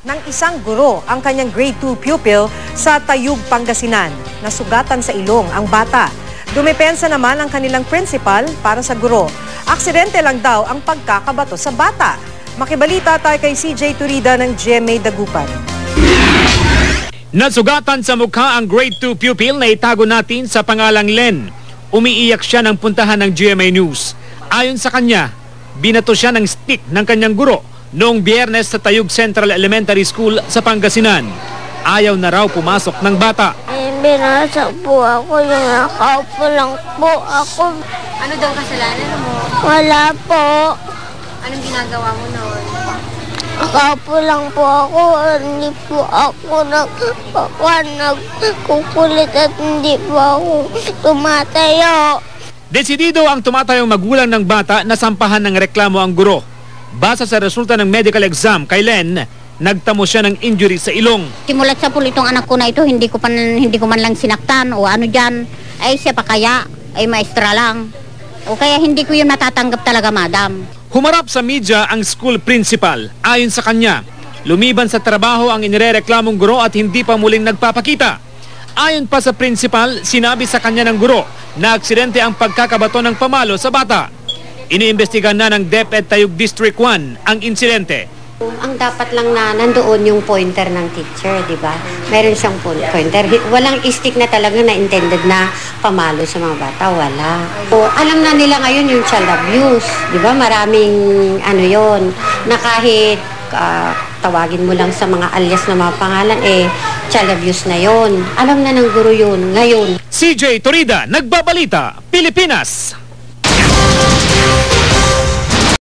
ng isang guro ang kanyang grade 2 pupil sa Tayug, Pangasinan. Nasugatan sa ilong ang bata. Dumepensa naman ang kanilang principal para sa guro. Aksidente lang daw ang pagkakabato sa bata. Makibalita tayo kay CJ Turida ng GMA Dagupan. Nasugatan sa mukha ang grade 2 pupil na itago natin sa pangalang Len. Umiiyak siya ng puntahan ng GMA News. Ayon sa kanya, binato siya ng stick ng kanyang guro noong Biyernes sa Tayug Central Elementary School sa Pangasinan. Ayaw na raw pumasok ng bata. Binasa po ako, yung nakaupo lang po ako. Ano daw kasalanan mo? Wala po. Anong ginagawa mo noon? Nakaupo lang po ako, hindi po ako nagkukulit at hindi po ako tumatayo. Desidido ang tumatayong magulang ng bata na sampahan ng reklamo ang guro. Base sa resulta ng medical exam kay Len, nagtamo siya ng injury sa ilong. Simulat sa pulitong anak ko na ito, hindi ko man lang sinaktan o ano dyan. Ay siya pa kaya, ay maestra lang. O kaya hindi ko yun natatanggap talaga, madam. Humarap sa media ang school principal. Ayon sa kanya, lumiban sa trabaho ang inirereklamong guro at hindi pa muling nagpapakita. Ayon pa sa principal, sinabi sa kanya ng guro na aksidente ang pagkakabato ng pamalo sa bata. Iniimbestigahan na ng DepEd Tayug District 1 ang insidente. Ang dapat lang na nandoon yung pointer ng teacher, di ba? Meron siyang pointer. Walang stick na talaga na intended na pamalo sa mga bata. Wala. O, alam na nila ngayon yung child abuse. Di ba? Maraming ano yon na kahit tawagin mo lang sa mga alias na mga pangalan, child abuse na yon. Alam na ng guro yun ngayon. CJ Turida, Nagbabalita, Pilipinas.